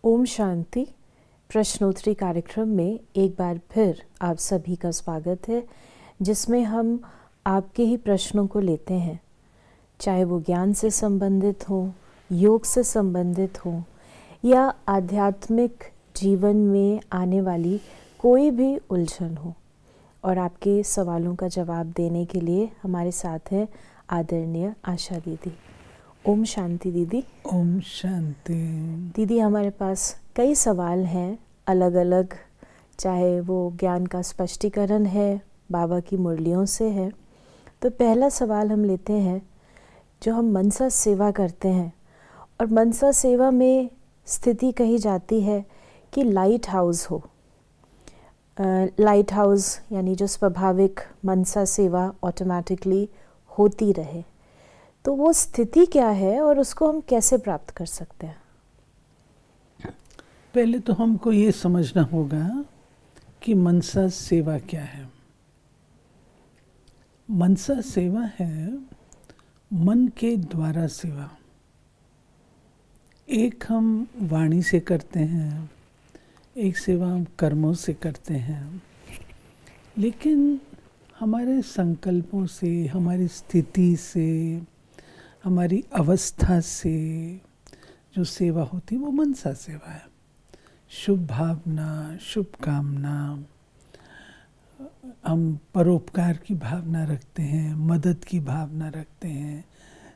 ओम शांति। प्रश्नोत्तरी कार्यक्रम में एक बार फिर आप सभी का स्वागत है, जिसमें हम आपके ही प्रश्नों को लेते हैं, चाहे वो ज्ञान से संबंधित हो, योग से संबंधित हो या आध्यात्मिक जीवन में आने वाली कोई भी उलझन हो। और आपके सवालों का जवाब देने के लिए हमारे साथ हैं आदरणीय आशा दीदी। ओम शांति दीदी। ओम शांति दीदी, हमारे पास कई सवाल हैं अलग अलग, चाहे वो ज्ञान का स्पष्टीकरण है, बाबा की मुरलियों से है। तो पहला सवाल हम लेते हैं, जो हम मनसा सेवा करते हैं और मनसा सेवा में स्थिति कही जाती है कि लाइट हाउस हो। लाइट हाउस यानी जो स्वाभाविक मनसा सेवा ऑटोमेटिकली होती रहे, तो वो स्थिति क्या है और उसको हम कैसे प्राप्त कर सकते हैं? पहले तो हमको ये समझना होगा कि मनसा सेवा क्या है। मनसा सेवा है मन के द्वारा सेवा। एक हम वाणी से करते हैं, एक सेवा हम कर्मों से करते हैं, लेकिन हमारे संकल्पों से, हमारी स्थिति से, हमारी अवस्था से जो सेवा होती है वो मनसा सेवा है। शुभ भावना, शुभ कामना, हम परोपकार की भावना रखते हैं, मदद की भावना रखते हैं,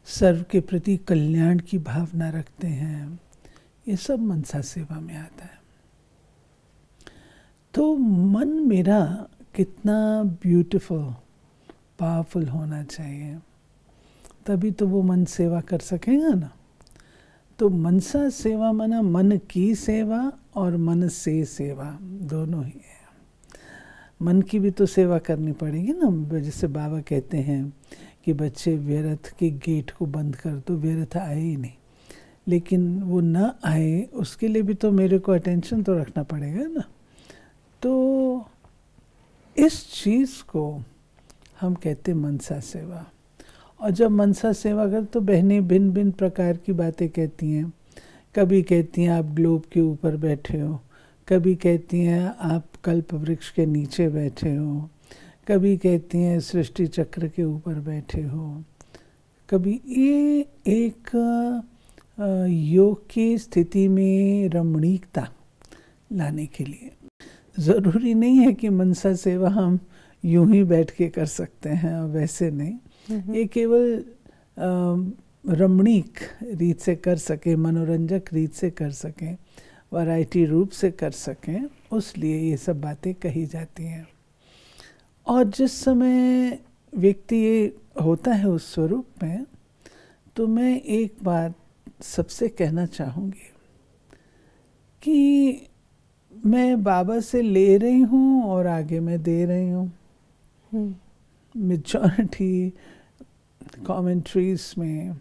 सर्व के प्रति कल्याण की भावना रखते हैं, ये सब मनसा सेवा में आता है। तो मन मेरा कितना ब्यूटीफुल, पावरफुल होना चाहिए, तभी तो वो मन सेवा कर सकेगा ना। तो मनसा सेवा माना मन की सेवा और मन से सेवा दोनों ही है। मन की भी तो सेवा करनी पड़ेगी ना। जैसे बाबा कहते हैं कि बच्चे व्यर्थ के गेट को बंद कर दो, व्यर्थ आए ही नहीं, लेकिन वो ना आए उसके लिए भी तो मेरे को अटेंशन तो रखना पड़ेगा ना। तो इस चीज़ को हम कहते मनसा सेवा। और जब मनसा सेवा कर तो बहनें भिन्न भिन्न प्रकार की बातें कहती हैं। कभी कहती हैं आप ग्लोब के ऊपर बैठे हो, कभी कहती हैं आप कल्प वृक्ष के नीचे बैठे हो, कभी कहती हैं सृष्टि चक्र के ऊपर बैठे हो। कभी ये एक योग की स्थिति में रमणीकता लाने के लिए। ज़रूरी नहीं है कि मनसा सेवा हम यूं ही बैठ के कर सकते हैं, वैसे नहीं। ये केवल रमणीक रीत से कर सकें, मनोरंजक रीत से कर सकें, वैरायटी रूप से कर सकें, उसलिए ये सब बातें कही जाती हैं। और जिस समय व्यक्ति ये होता है उस स्वरूप में, तो मैं एक बात सबसे कहना चाहूँगी कि मैं बाबा से ले रही हूँ और आगे मैं दे रही हूँ। मेजॉरिटी कमेंट्रीज में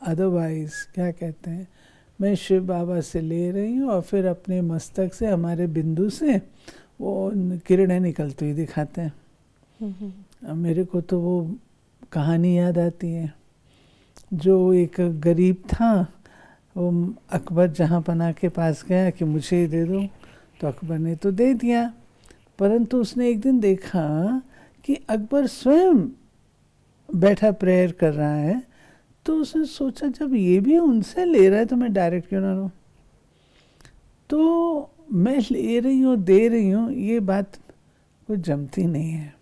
अदरवाइज क्या कहते हैं, मैं शिव बाबा से ले रही हूँ और फिर अपने मस्तक से, हमारे बिंदु से वो किरणें निकलती हुई दिखाते हैं। मेरे को तो वो कहानी याद आती है, जो एक गरीब था, वो अकबर जहाँ पनाह के पास गया कि मुझे ही दे दो, तो अकबर ने तो दे दिया, परंतु उसने एक दिन देखा कि अकबर स्वयं बैठा प्रेयर कर रहा है, तो उसने सोचा जब ये भी उनसे ले रहा है तो मैं डायरेक्ट क्यों ना लूँ। तो मैं ले रही हूँ, दे रही हूँ, ये बात कुछ जमती नहीं है।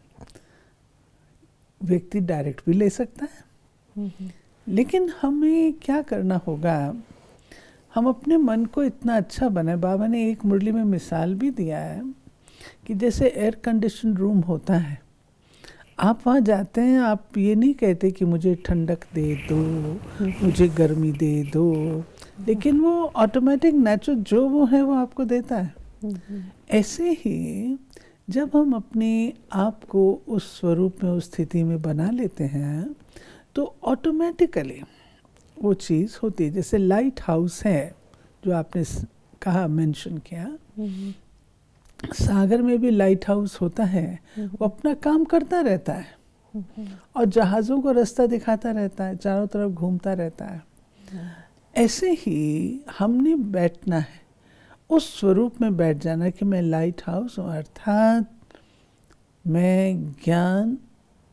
व्यक्ति डायरेक्ट भी ले सकता है, लेकिन हमें क्या करना होगा, हम अपने मन को इतना अच्छा बनाए। बाबा ने एक मुरली में मिसाल भी दिया है कि जैसे एयर कंडीशन रूम होता है, आप वहाँ जाते हैं, आप ये नहीं कहते कि मुझे ठंडक दे दो, मुझे गर्मी दे दो, लेकिन वो ऑटोमेटिक नेचुरल जो वो है वो आपको देता है। ऐसे ही जब हम अपने आप को उस स्वरूप में, उस स्थिति में बना लेते हैं, तो ऑटोमेटिकली वो चीज़ होती है। जैसे लाइट हाउस है जो आपने कहा, मेंशन किया, सागर में भी लाइट हाउस होता है, वो अपना काम करता रहता है और जहाज़ों को रास्ता दिखाता रहता है, चारों तरफ घूमता रहता है। ऐसे ही हमने बैठना है, उस स्वरूप में बैठ जाना कि मैं लाइट हाउस हूँ, अर्थात मैं ज्ञान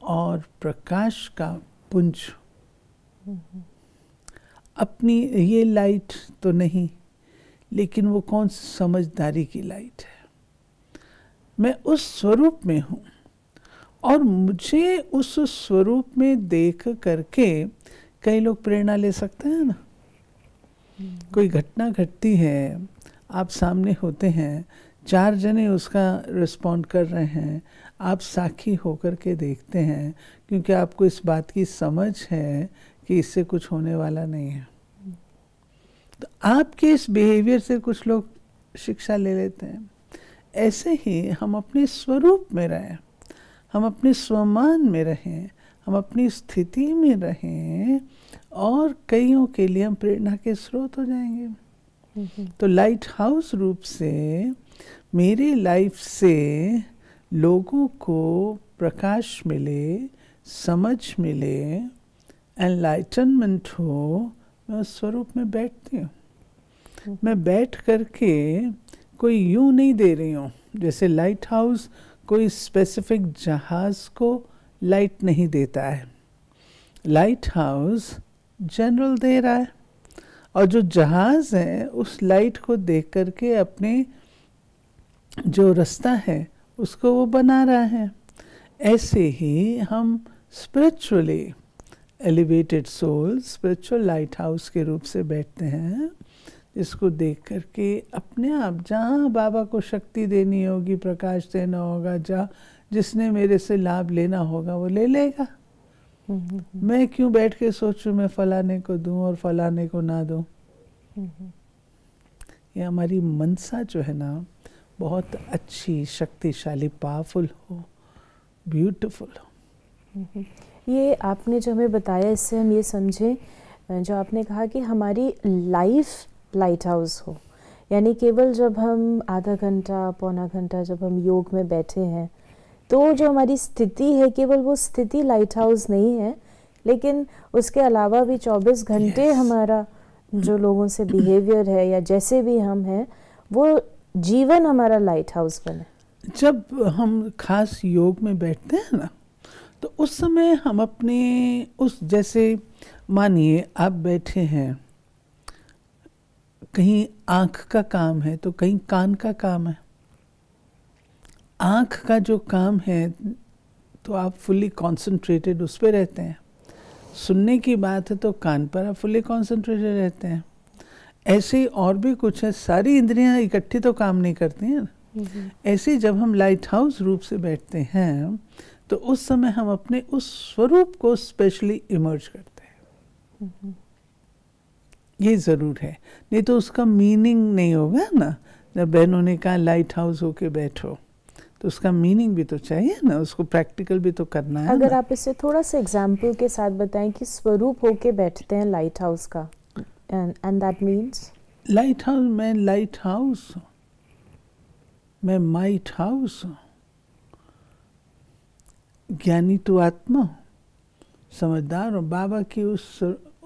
और प्रकाश का पुंज हूँ। अपनी ये लाइट तो नहीं, लेकिन वो कौन सी समझदारी की लाइट है। मैं उस स्वरूप में हूँ और मुझे उस स्वरूप में देख करके कई लोग प्रेरणा ले सकते हैं ना। कोई घटना घटती है, आप सामने होते हैं, 4 जने उसका रिस्पॉन्ड कर रहे हैं, आप साक्षी होकर के देखते हैं, क्योंकि आपको इस बात की समझ है कि इससे कुछ होने वाला नहीं है। तो आपके इस बिहेवियर से कुछ लोग शिक्षा ले लेते हैं। ऐसे ही हम अपने स्वरूप में रहें, हम अपने स्वमान में रहें, हम अपनी स्थिति में रहें और कईयों के लिए हम प्रेरणा के स्रोत हो जाएंगे। तो लाइट हाउस रूप से मेरी लाइफ से लोगों को प्रकाश मिले, समझ मिले, एनलाइटनमेंट हो, मैं उस स्वरूप में बैठती हूँ। मैं बैठ करके कोई यूं नहीं दे रही हूँ, जैसे लाइट हाउस कोई स्पेसिफिक जहाज़ को लाइट नहीं देता है। लाइट हाउस जनरल दे रहा है और जो जहाज़ है उस लाइट को देख करके अपने जो रास्ता है उसको वो बना रहा है। ऐसे ही हम spiritually elevated soul spiritual lighthouse के रूप से बैठते हैं, इसको देख करके अपने आप जहाँ बाबा को शक्ति देनी होगी, प्रकाश देना होगा, जहाँ जिसने मेरे से लाभ लेना होगा वो ले लेगा। मैं क्यों बैठ के सोचूं मैं फलाने को दूं और फलाने को ना दूं। ये हमारी मनसा जो है ना बहुत अच्छी, शक्तिशाली, पावरफुल हो, ब्यूटीफुल हो। ये आपने जो हमें बताया, इससे हम ये समझें, जो आपने कहा कि हमारी लाइफ लाइट हाउस हो, यानी केवल जब हम आधा घंटा पौना घंटा जब हम योग में बैठे हैं तो जो हमारी स्थिति है केवल वो स्थिति लाइट हाउस नहीं है, लेकिन उसके अलावा भी 24 घंटे हमारा जो लोगों से बिहेवियर है या जैसे भी हम हैं वो जीवन हमारा लाइट हाउस बने। जब हम खास योग में बैठते हैं ना तो उस समय हम अपने उस, जैसे मानिए आप बैठे हैं, कहीं आँख का काम है तो कहीं कान का काम है। आँख का जो काम है तो आप फुल्ली कॉन्सेंट्रेटेड उस पर रहते हैं, सुनने की बात है तो कान पर आप फुल्ली कॉन्सेंट्रेटेड रहते हैं। ऐसे ही और भी कुछ है, सारी इंद्रियां इकट्ठी तो काम नहीं करती हैं ना। ऐसे जब हम लाइट हाउस रूप से बैठते हैं तो उस समय हम अपने उस स्वरूप को स्पेशली इमर्ज करते हैं। ये ज़रूर है, नहीं तो उसका मीनिंग नहीं होगा ना। जब बहनों ने कहा लाइट हाउस होके बैठो तो उसका मीनिंग भी तो चाहिए ना, उसको प्रैक्टिकल भी तो करना है। अगर आप इसे थोड़ा सा एग्जाम्पल के साथ बताएं कि स्वरूप होके बैठते हैं लाइट हाउस का, and that means light house, मैं लाइट हाउस हूँ, मैं माइट हाउस हूँ, ज्ञानी तो आत्मा हूँ, समझदार हूँ। बाबा की उस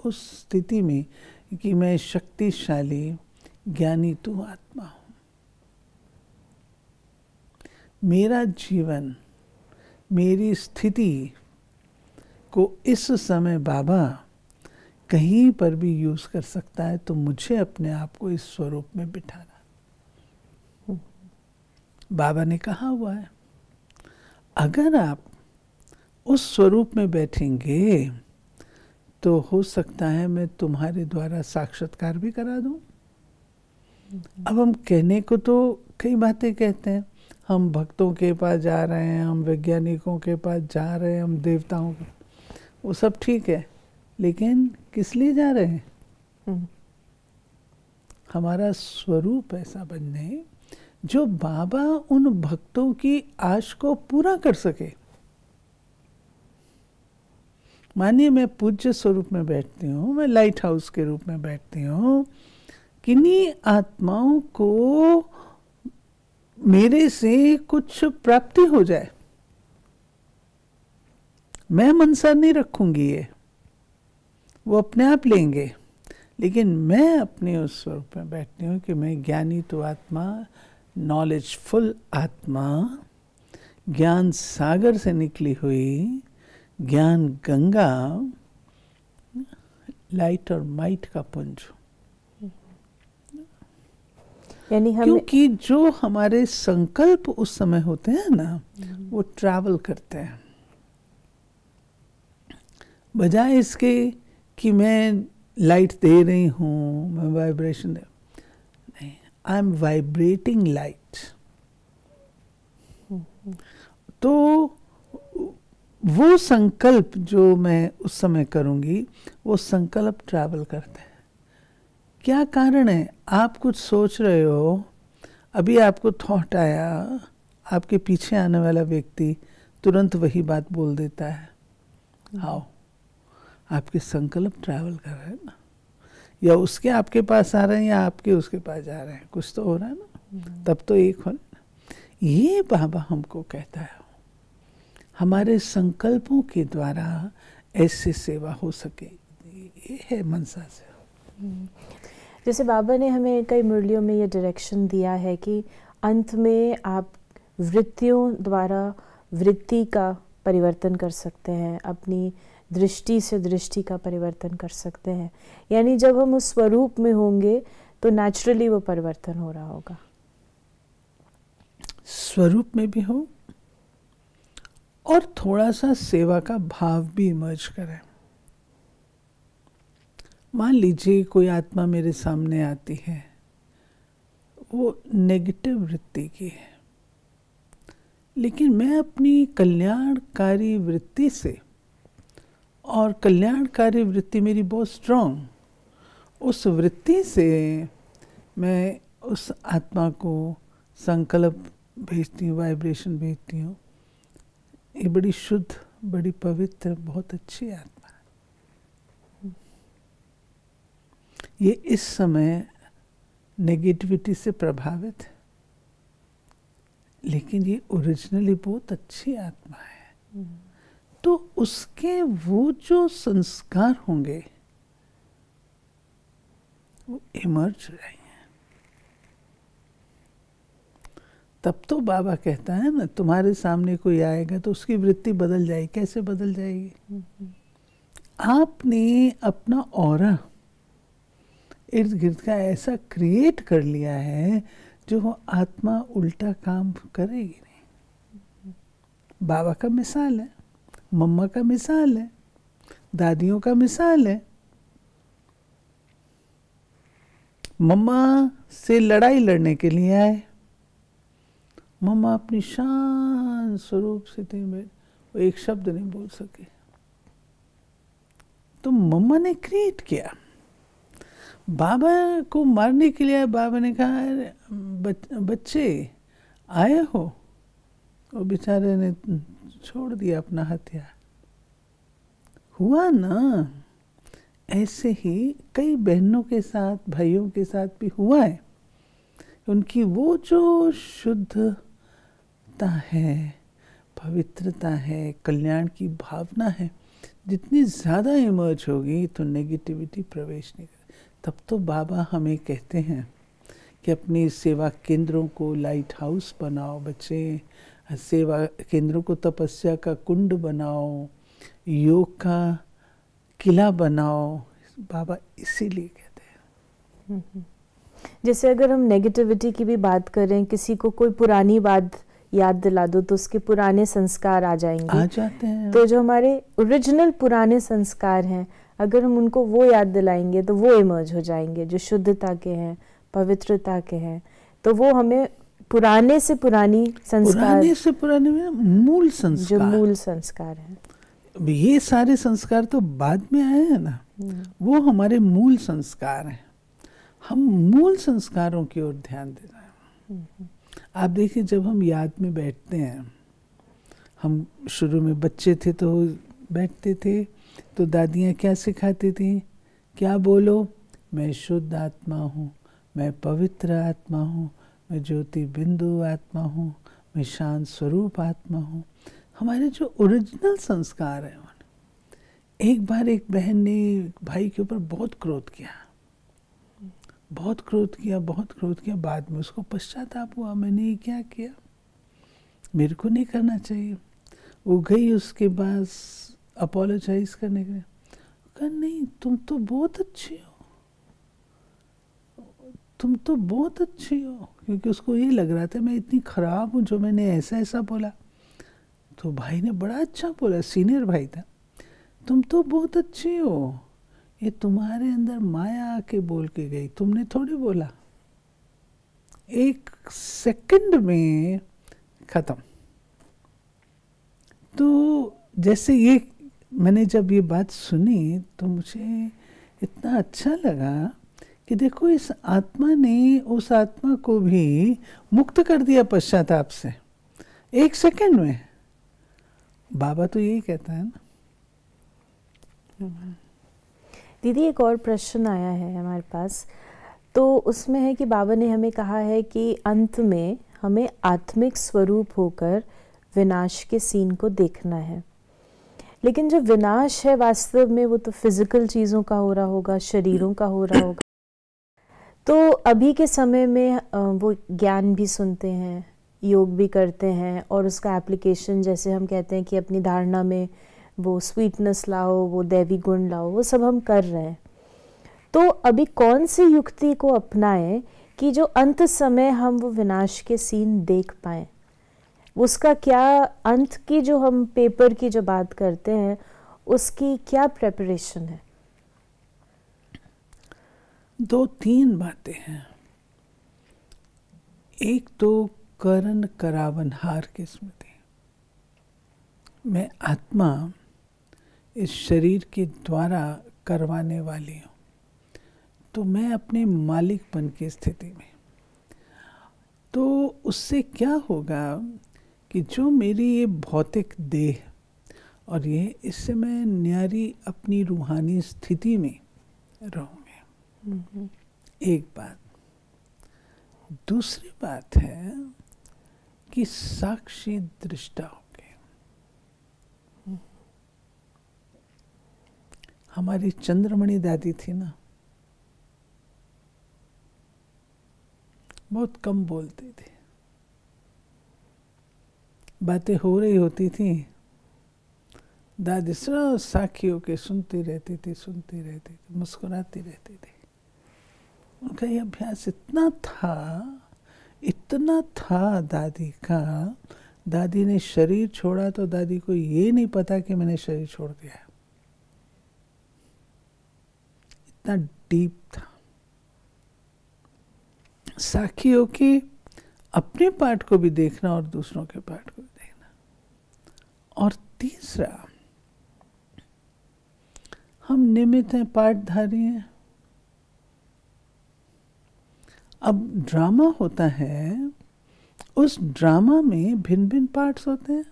स्थिति में कि मैं शक्तिशाली ज्ञानी तो आत्मा हूँ। मेरा जीवन, मेरी स्थिति को इस समय बाबा कहीं पर भी यूज़ कर सकता है, तो मुझे अपने आप को इस स्वरूप में बिठाना। बाबा ने कहा हुआ है अगर आप उस स्वरूप में बैठेंगे तो हो सकता है मैं तुम्हारे द्वारा साक्षात्कार भी करा दूं। अब हम कहने को तो कई बातें कहते हैं, हम भक्तों के पास जा रहे हैं, हम वैज्ञानिकों के पास जा रहे हैं, हम देवताओं के, वो सब ठीक है, लेकिन किस लिए जा रहे हैं? हमारा स्वरूप ऐसा बनने जो बाबा उन भक्तों की आश को पूरा कर सके। मानिए मैं पूज्य स्वरूप में बैठती हूँ, मैं लाइट हाउस के रूप में बैठती हूँ, किन्हीं आत्माओं को मेरे से कुछ प्राप्ति हो जाए, मैं मनसा नहीं रखूंगी, ये वो अपने आप लेंगे, लेकिन मैं अपने उस स्वरूप में बैठती हूँ कि मैं ज्ञानी तो आत्मा, नॉलेजफुल आत्मा, ज्ञान सागर से निकली हुई ज्ञान गंगा, लाइट और माइट का पुंज। यानी हम, क्योंकि जो हमारे संकल्प उस समय होते हैं ना, वो ट्रैवल करते हैं। बजाय इसके कि मैं लाइट दे रही हूँ, मैं वाइब्रेशन दे, नहीं, आई एम वाइब्रेटिंग लाइट। तो वो संकल्प जो मैं उस समय करूँगी, वो संकल्प ट्रैवल करते हैं। क्या कारण है? आप कुछ सोच रहे हो, अभी आपको थॉट आया, आपके पीछे आने वाला व्यक्ति तुरंत वही बात बोल देता है। हाउ? आपके संकल्प ट्रैवल कर रहे हैं ना, या उसके आपके पास आ रहे हैं या आपके उसके पास जा रहे हैं, कुछ तो हो रहा है ना, तब तो एक हो रहा है। ये बाबा हमको कहता है हमारे संकल्पों के द्वारा ऐसे सेवा हो सके। ये है मनसा सेवा। जैसे बाबा ने हमें कई मुरलियों में ये डायरेक्शन दिया है कि अंत में आप वृत्तियों द्वारा वृत्ति का परिवर्तन कर सकते हैं, अपनी दृष्टि से दृष्टि का परिवर्तन कर सकते हैं। यानी जब हम उस स्वरूप में होंगे तो नेचुरली वो परिवर्तन हो रहा होगा। स्वरूप में भी हो और थोड़ा सा सेवा का भाव भी इमर्ज करे। मान लीजिए कोई आत्मा मेरे सामने आती है, वो नेगेटिव वृत्ति की है, लेकिन मैं अपनी कल्याणकारी वृत्ति से, और कल्याणकारी वृत्ति मेरी बहुत स्ट्रांग, उस वृत्ति से मैं उस आत्मा को संकल्प भेजती हूँ, वाइब्रेशन भेजती हूँ। ये बड़ी शुद्ध, बड़ी पवित्र, बहुत अच्छी आत्मा है। ये इस समय नेगेटिविटी से प्रभावित है, लेकिन ये ओरिजिनली बहुत अच्छी आत्मा है। तो उसके वो जो संस्कार होंगे वो इमर्ज हो जाएंगे। तब तो बाबा कहता है ना, तुम्हारे सामने कोई आएगा तो उसकी वृत्ति बदल जाएगी। कैसे बदल जाएगी? आपने अपना ऑरा इर्द गिर्द का ऐसा क्रिएट कर लिया है जो वो आत्मा उल्टा काम करेगी नहीं। बाबा का मिसाल है, मम्मा का मिसाल है, दादियों का मिसाल है। मम्मा से लड़ाई लड़ने के लिए आए, मम्मा अपनी शांत स्वरूप से थे, वो एक शब्द नहीं बोल सके, तो मम्मा ने क्रिएट किया। बाबा को मारने के लिए बाबा ने कहा बच्चे आए हो, वो बेचारे ने छोड़ दिया अपना हथियार। हुआ ना, ऐसे ही कई बहनों के साथ, भाइयों के साथ भी हुआ है। उनकी वो जो शुद्धता है, पवित्रता है, कल्याण की भावना है, जितनी ज़्यादा इमर्ज होगी तो नेगेटिविटी प्रवेश नहीं करेगी। तब तो बाबा हमें कहते हैं कि अपनी सेवा केंद्रों को लाइट हाउस बनाओ। बच्चे, सेवा केंद्रों को तपस्या का कुंड बनाओ, योग का किला बनाओ। बाबा इसीलिए कहते हैं। जैसे अगर हम नेगेटिविटी की भी बात करें, किसी को कोई पुरानी बात याद दिला दो तो उसके पुराने संस्कार आ जाएंगे, आ जाते हैं। तो जो हमारे ओरिजिनल पुराने संस्कार हैं, अगर हम उनको वो याद दिलाएंगे तो वो इमर्ज हो जाएंगे, जो शुद्धता के हैं, पवित्रता के हैं। तो वो हमें पुराने से पुरानी संस्कार, पुराने से पुराने में मूल संस्कार, जो मूल संस्कार हैं, ये सारे संस्कार तो बाद में आए हैं ना, वो हमारे मूल संस्कार हैं। हम मूल संस्कारों की ओर ध्यान दे रहे हैं। आप देखिए, जब हम याद में बैठते हैं, हम शुरू में बच्चे थे तो बैठते थे, तो दादियाँ क्या सिखाती थी? क्या बोलो? मैं शुद्ध आत्मा हूँ, मैं पवित्र आत्मा हूँ, मैं ज्योति बिंदु आत्मा हूँ, मैं शांत स्वरूप आत्मा हूँ। हमारे जो ओरिजिनल संस्कार हैं। एक बार एक बहन ने भाई के ऊपर बहुत क्रोध किया, बहुत क्रोध किया, बहुत क्रोध किया, बाद में उसको पश्चाताप हुआ, मैंने ये क्या किया, मेरे को नहीं करना चाहिए। वो गई उसके पास अपोलोजाइज करने के लिए, कहा नहीं तुम तो बहुत अच्छी हो, तुम तो बहुत अच्छी हो, क्योंकि उसको ये लग रहा था मैं इतनी खराब हूँ जो मैंने ऐसा ऐसा बोला। तो भाई ने बड़ा अच्छा बोला, सीनियर भाई था, तुम तो बहुत अच्छी हो, ये तुम्हारे अंदर माया आके बोल के गई, तुमने थोड़ी बोला। 1 सेकंड में खत्म। तो जैसे ये मैंने जब ये बात सुनी तो मुझे इतना अच्छा लगा कि देखो इस आत्मा ने उस आत्मा को भी मुक्त कर दिया पश्चाताप से 1 सेकंड में। बाबा तो यही कहता है ना। दीदी एक और प्रश्न आया है हमारे पास, तो उसमें है कि बाबा ने हमें कहा है कि अंत में हमें आत्मिक स्वरूप होकर विनाश के सीन को देखना है, लेकिन जो विनाश है वास्तव में वो तो फिजिकल चीज़ों का हो रहा होगा, शरीरों का हो रहा होगा। तो अभी के समय में वो ज्ञान भी सुनते हैं, योग भी करते हैं, और उसका एप्लीकेशन जैसे हम कहते हैं कि अपनी धारणा में वो स्वीटनेस लाओ, वो दैवी गुण लाओ, वो सब हम कर रहे हैं। तो अभी कौन सी युक्ति को अपनाएं कि जो अंत समय हम वो विनाश के सीन देख पाएं? उसका क्या, अंत की जो हम पेपर की जो बात करते हैं उसकी क्या प्रेपरेशन है? 2-3 बातें हैं। एक तो करण करावन हार की स्मृति। मैं आत्मा इस शरीर के द्वारा करवाने वाली हूँ, तो मैं अपने मालिकपन की स्थिति में। तो उससे क्या होगा कि जो मेरी ये भौतिक देह और ये, इससे मैं न्यारी अपनी रूहानी स्थिति में रहूँगी। एक बात। दूसरी बात है कि साक्षी दृष्टा हो गए। हमारी चंद्रमणि दादी थी ना, बहुत कम बोलती थी, बातें हो रही होती थी, दादी सब साखियों के सुनती रहती थी, मुस्कुराती रहती थी। उनका ये अभ्यास इतना था दादी का। दादी ने शरीर छोड़ा तो दादी को ये नहीं पता कि मैंने शरीर छोड़ दिया है, इतना डीप था। साखियों के अपने पार्ट को भी देखना और दूसरों के पार्ट को भी देखना। और तीसरा, हम निमित्त हैं, पार्टधारी हैं। अब ड्रामा होता है, उस ड्रामा में भिन्न भिन्न पार्ट्स होते हैं।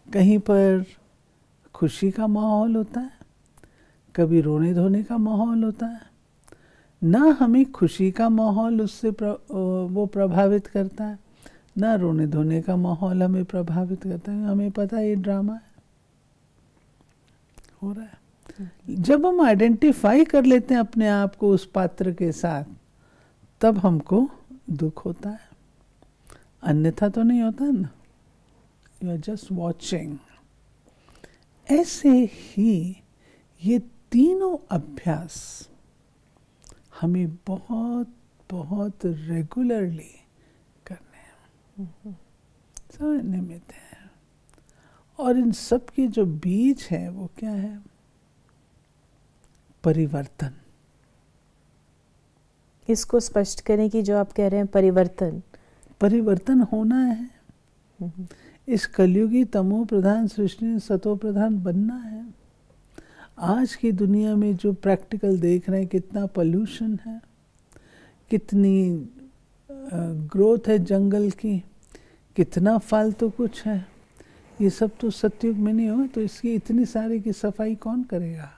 कहीं पर खुशी का माहौल होता है, कभी रोने धोने का माहौल होता है। ना हमें खुशी का माहौल उससे वो प्रभावित करता है, ना रोने धोने का माहौल हमें प्रभावित करता है। हमें पता है ये ड्रामा है, हो रहा है। जब हम आइडेंटिफाई कर लेते हैं अपने आप को उस पात्र के साथ, तब हमको दुख होता है, अन्यथा तो नहीं होता ना। You are just watching. ऐसे ही ये तीनों अभ्यास हमें बहुत बहुत रेगुलरली करने हैं, सब निमित्त है। और इन सब की जो बीज है वो क्या है? परिवर्तन। इसको स्पष्ट करें कि जो आप कह रहे हैं परिवर्तन होना है। इस कलयुगी तमो प्रधान सृष्टि में सतो प्रधान बनना है। आज की दुनिया में जो प्रैक्टिकल देख रहे हैं, कितना पोल्यूशन है, कितनी ग्रोथ है जंगल की, कितना फालतू कुछ है, ये सब तो सतयुग में नहीं हो, तो इसकी इतनी सारी की सफाई कौन करेगा?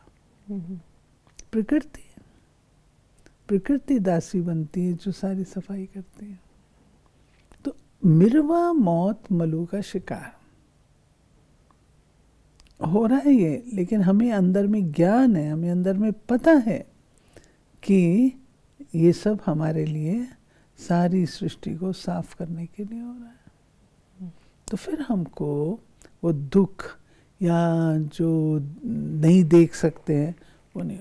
प्रकृति दासी बनती है जो सारी सफाई करती है। तो मिर्वा मौत मलू का शिकार हो रहा है ये, लेकिन हमें अंदर में ज्ञान है, हमें अंदर में पता है कि ये सब हमारे लिए सारी सृष्टि को साफ करने के लिए हो रहा है। तो फिर हमको वो दुख या जो नहीं देख सकते हैं वो नहीं,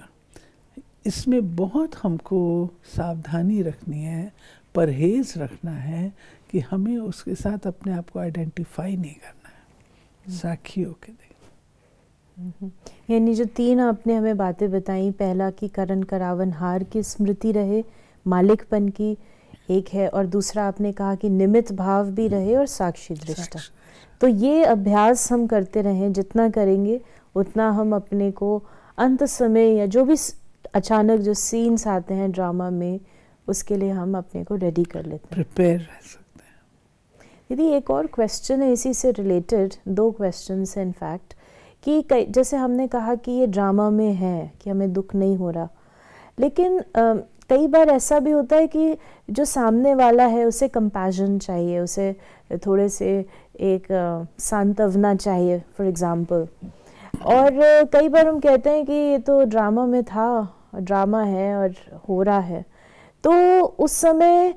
इसमें बहुत हमको सावधानी रखनी है, परहेज रखना है कि हमें उसके साथ अपने आप को आइडेंटिफाई नहीं करना है, साक्षी होके देख। यानी जो 3 आपने हमें बातें बताई, पहला कि करण करावन हार की स्मृति रहे, मालिकपन की एक है, और दूसरा आपने कहा कि निमित्त भाव भी रहे और साक्षी दृष्टा। तो ये अभ्यास हम करते रहें, जितना करेंगे उतना हम अपने को अंत समय या जो भी अचानक जो सीन्स आते हैं ड्रामा में, उसके लिए हम अपने को रेडी कर लेते हैं, प्रिपेयर रह सकते हैं। यदि एक और क्वेश्चन है इसी से रिलेटेड, 2 क्वेश्चंस हैं इनफैक्ट, कि जैसे हमने कहा कि ये ड्रामा में है कि हमें दुख नहीं हो रहा, लेकिन कई बार ऐसा भी होता है कि जो सामने वाला है उसे कंपैशन चाहिए, उसे थोड़े से एक सांत्वना चाहिए फॉर एग्जांपल, और कई बार हम कहते हैं कि ये तो ड्रामा में था, ड्रामा है और हो रहा है, तो उस समय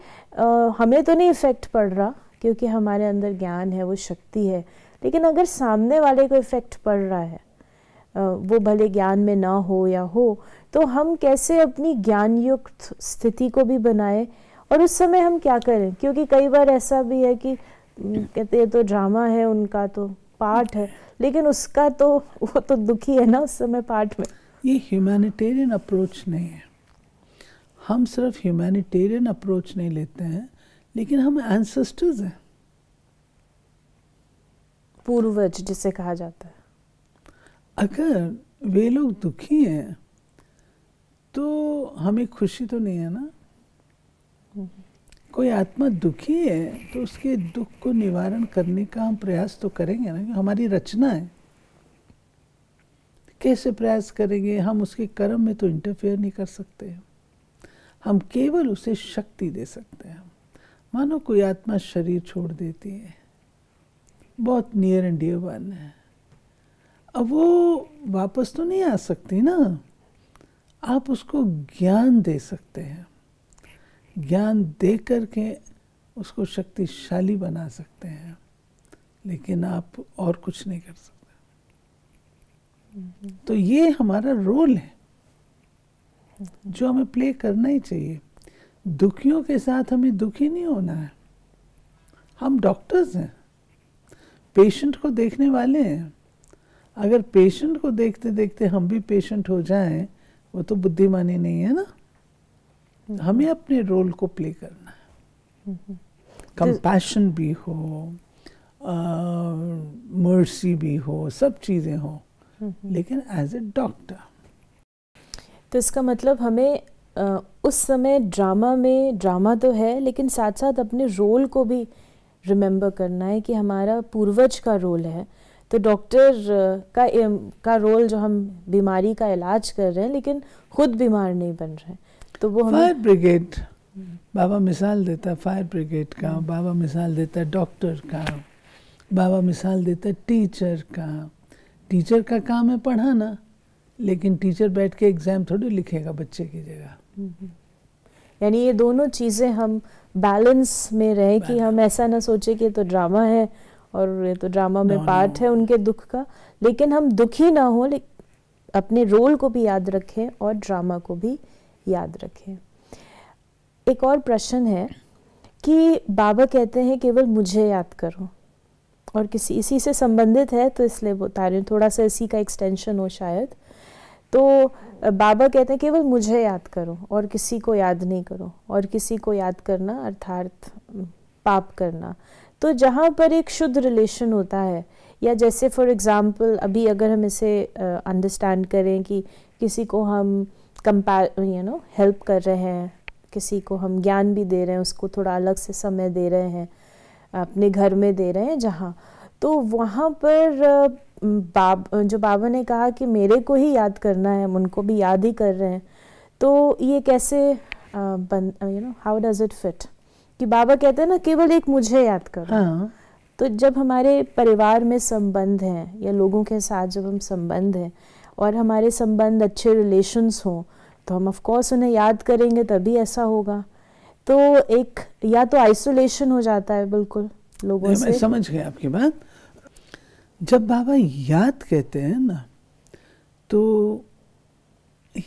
हमें तो नहीं इफ़ेक्ट पड़ रहा क्योंकि हमारे अंदर ज्ञान है, वो शक्ति है, लेकिन अगर सामने वाले को इफ़ेक्ट पड़ रहा है, वो भले ज्ञान में ना हो या हो, तो हम कैसे अपनी ज्ञान युक्त स्थिति को भी बनाएं, और उस समय हम क्या करें? क्योंकि कई बार ऐसा भी है कि कहते हैं तो ड्रामा है, उनका तो पार्ट है, लेकिन उसका तो वो तो दुखी है ना उस समय पार्ट में। ये ह्यूमैनिटेरियन अप्रोच नहीं है। हम सिर्फ ह्यूमैनिटेरियन अप्रोच नहीं लेते हैं, लेकिन हम एंसेस्टर्स हैं, पूर्वज जिसे कहा जाता है। अगर वे लोग दुखी हैं तो हमें खुशी तो नहीं है ना। कोई आत्मा दुखी है तो उसके दुख को निवारण करने का हम प्रयास तो करेंगे ना, हमारी रचना है। कैसे प्रयास करेंगे? हम उसके कर्म में तो इंटरफेयर नहीं कर सकते, हम केवल उसे शक्ति दे सकते हैं। मानो कोई आत्मा शरीर छोड़ देती है, बहुत नियर एंड डियर वन है, अब वो वापस तो नहीं आ सकती ना, आप उसको ज्ञान दे सकते हैं, ज्ञान दे करके उसको शक्तिशाली बना सकते हैं, लेकिन आप और कुछ नहीं कर सकते। तो ये हमारा रोल है जो हमें प्ले करना ही चाहिए। दुखियों के साथ हमें दुखी नहीं होना है। हम डॉक्टर्स हैं, पेशेंट को देखने वाले हैं। अगर पेशेंट को देखते देखते हम भी पेशेंट हो जाएं, वो तो बुद्धिमानी नहीं है ना। हमें अपने रोल को प्ले करना है। कंपैशन भी हो, मर्सी भी हो, सब चीज़ें हो, लेकिन एज ए डॉक्टर। तो इसका मतलब हमें उस समय ड्रामा में, ड्रामा तो है लेकिन साथ साथ अपने रोल को भी रिमेंबर करना है कि हमारा पूर्वज का रोल है। तो डॉक्टर का रोल जो हम बीमारी का इलाज कर रहे हैं लेकिन खुद बीमार नहीं बन रहे हैं, तो वो फायर ब्रिगेड बाबा मिसाल देता है, फायर ब्रिगेड का बाबा मिसाल देता है, डॉक्टर का बाबा मिसाल देता है, टीचर का। टीचर का काम है पढ़ाना, लेकिन टीचर बैठ के एग्जाम थोड़ी लिखेगा बच्चे की जगह। यानी ये दोनों चीज़ें हम बैलेंस में रहें कि हम ऐसा ना सोचे कि ये तो ड्रामा है और ये तो ड्रामा में पार्ट है उनके दुख का, लेकिन हम दुखी ना हो, अपने रोल को भी याद रखें और ड्रामा को भी याद रखें। एक और प्रश्न है कि बाबा कहते हैं केवल मुझे याद करो, और इसी से संबंधित है तो इसलिए बता रही हूँ, थोड़ा सा इसी का एक्सटेंशन हो शायद। तो बाबा कहते हैं केवल मुझे याद करो और किसी को याद नहीं करो, और किसी को याद करना अर्थात पाप करना। तो जहाँ पर एक शुद्ध रिलेशन होता है, या जैसे फॉर एग्जांपल अभी अगर हम इसे अंडरस्टैंड करें कि किसी को हम हेल्प कर रहे हैं, किसी को हम ज्ञान भी दे रहे हैं, उसको थोड़ा अलग से समय दे रहे हैं, अपने घर में दे रहे हैं जहाँ, तो वहाँ पर जो बाबा ने कहा कि मेरे को ही याद करना है, हम उनको भी याद ही कर रहे हैं, तो ये कैसे हाउ डज इट फिट कि बाबा कहते हैं ना केवल एक मुझे याद करो। हाँ। तो जब हमारे परिवार में संबंध हैं या लोगों के साथ जब हम संबंध हैं और हमारे संबंध अच्छे रिलेशंस हों, तो हम ऑफ कोर्स उन्हें याद करेंगे तभी ऐसा होगा। तो एक या तो आइसोलेशन हो जाता है बिल्कुल लोगों से। मैं समझ गया आपकी बात। जब बाबा याद कहते हैं ना, तो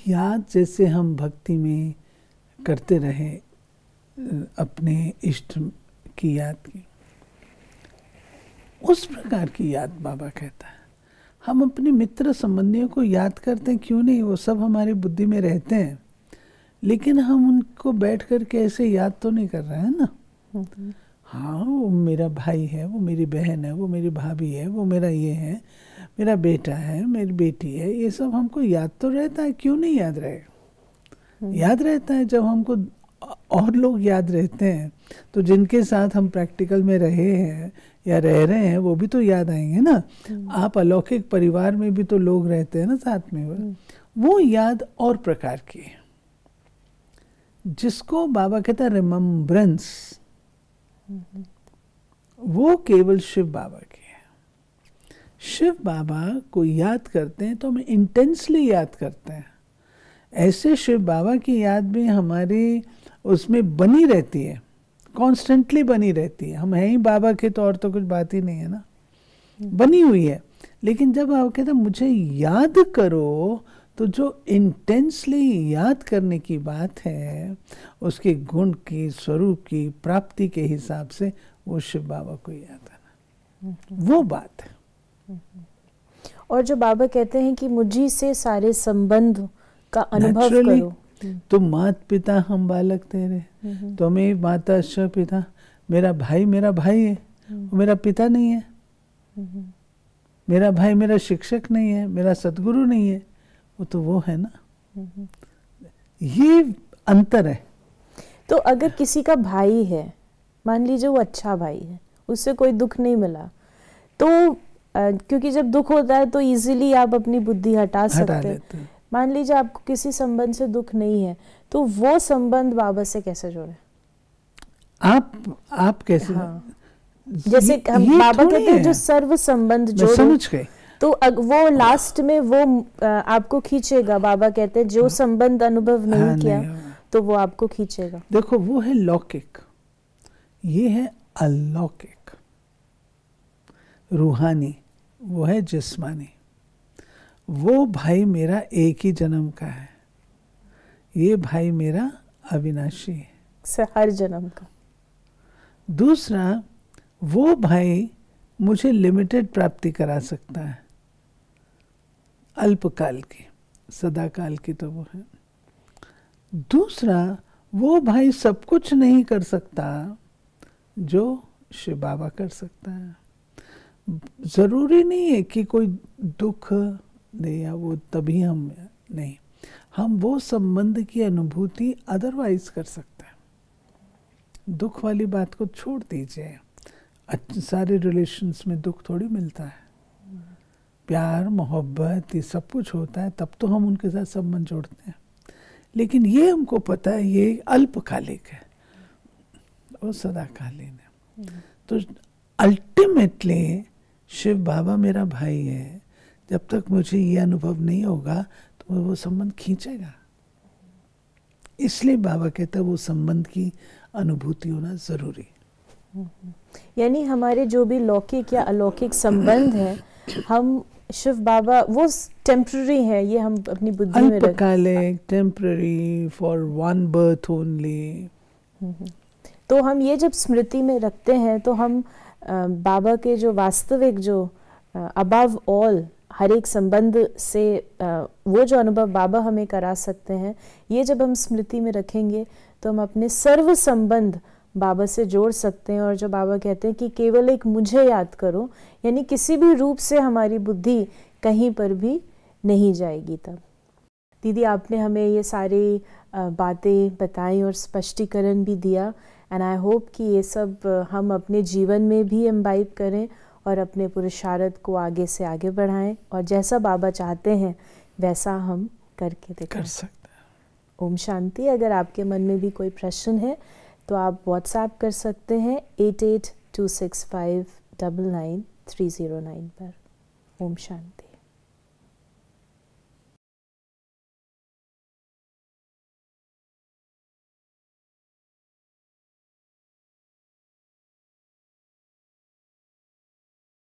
याद जैसे हम भक्ति में करते रहे अपने इष्ट की याद की, उस प्रकार की याद बाबा कहता है। हम अपने मित्र संबंधियों को याद करते हैं, क्यों नहीं, वो सब हमारी बुद्धि में रहते हैं, लेकिन हम उनको बैठ कर के ऐसे याद तो नहीं कर रहे हैं ना। हाँ, वो मेरा भाई है, वो मेरी बहन है, वो मेरी भाभी है, वो मेरा ये है, मेरा बेटा है, मेरी बेटी है, ये सब हमको याद तो रहता है, क्यों नहीं याद रहेगा? याद रहता है। जब हमको और लोग याद रहते हैं तो जिनके साथ हम प्रैक्टिकल में रहे हैं या रह रहे हैं वो भी तो याद आएंगे ना। आप अलौकिक परिवार में भी तो लोग रहते हैं ना साथ में, वो याद और प्रकार की है, जिसको बाबा कहता है रिमेम्ब्रेंस, वो केवल शिव बाबा की है। शिव बाबा को याद करते हैं तो हम इंटेंसली याद करते हैं। ऐसे शिव बाबा की याद भी हमारी उसमें बनी रहती है, कॉन्स्टेंटली बनी रहती है। हम हैं ही बाबा के, तो और तो कुछ बात ही नहीं है ना, बनी हुई है। लेकिन जब आप कहते हैं मुझे याद करो, तो जो इंटेंसली याद करने की बात है, उसके गुण की, स्वरूप की प्राप्ति के हिसाब से वो शिव बाबा को याद आना, वो बात है। और जो बाबा कहते हैं कि मुझी से सारे संबंध का अनुभव करो। तो मात पिता हम बालक तेरे, तो मैं माता अच्छा पिता, मेरा भाई है, वो मेरा पिता नहीं है, मेरा भाई मेरा शिक्षक नहीं है, मेरा सतगुरु नहीं है, वो तो वो है ना। ये अंतर है। तो अगर किसी का भाई है, मान लीजिए वो अच्छा भाई है, उससे कोई दुख नहीं मिला, तो क्योंकि जब दुख होता है तो इजीली आप अपनी बुद्धि हटा सकते हैं। मान लीजिए आपको किसी संबंध से दुख नहीं है, तो वो संबंध बाबा से कैसे जोड़े? आप कैसे? हाँ। जैसे हम बाबा कहते हैं जो सर्व संबंध जोड़ो, समझ गए। तो वो लास्ट में वो आपको खींचेगा। बाबा कहते हैं जो संबंध अनुभव नहीं किया तो वो आपको खींचेगा। देखो, वो है लौकिक, ये है अलौकिक, रूहानी, वो है जिस्मानी। वो भाई मेरा एक ही जन्म का है, ये भाई मेरा अविनाशी है, हर जन्म का। दूसरा, वो भाई मुझे लिमिटेड प्राप्ति करा सकता है, अल्पकाल की, सदाकाल की तो वो है। दूसरा, वो भाई सब कुछ नहीं कर सकता जो शिव बाबा कर सकता है। जरूरी नहीं है कि कोई दुख दे या वो तभी हम नहीं, हम वो संबंध की अनुभूति अदरवाइज कर सकते हैं। दुख वाली बात को छोड़ दीजिए, सारे रिलेशंस में दुख थोड़ी मिलता है, प्यार मोहब्बत ये सब कुछ होता है, तब तो हम उनके साथ संबंध जोड़ते हैं। लेकिन ये हमको पता है ये अल्पकालिक है और सदाकालीन है। तो अल्टीमेटली शिव बाबा मेरा भाई है, जब तक मुझे ये अनुभव नहीं होगा तो वो संबंध खींचेगा। इसलिए बाबा कहता है वो संबंध की अनुभूति होना जरूरी। यानी हमारे जो भी लौकिक या अलौकिक संबंध है, हम शिव बाबा वो टेम्पररी है, ये हम अपनी बुद्धि में अल्पकालिक, temporary, for one birth only. तो हम ये जब स्मृति में रखते हैं तो हम बाबा के जो वास्तविक, जो अबव ऑल हर एक संबंध से वो जो अनुभव बाबा हमें करा सकते हैं, ये जब हम स्मृति में रखेंगे तो हम अपने सर्व संबंध बाबा से जोड़ सकते हैं। और जो बाबा कहते हैं कि केवल एक मुझे याद करो, यानी किसी भी रूप से हमारी बुद्धि कहीं पर भी नहीं जाएगी। तब दीदी आपने हमें ये सारी बातें बताई और स्पष्टीकरण भी दिया, एंड आई होप कि ये सब हम अपने जीवन में भी इम्बाइब करें और अपने पुरुषार्थ को आगे से आगे बढ़ाएं, और जैसा बाबा चाहते हैं वैसा हम करके दिखा सकते हैं। ओम शांति। अगर आपके मन में भी कोई प्रश्न है तो आप व्हाट्सएप कर सकते हैं 8826599309 पर। ओम शांति।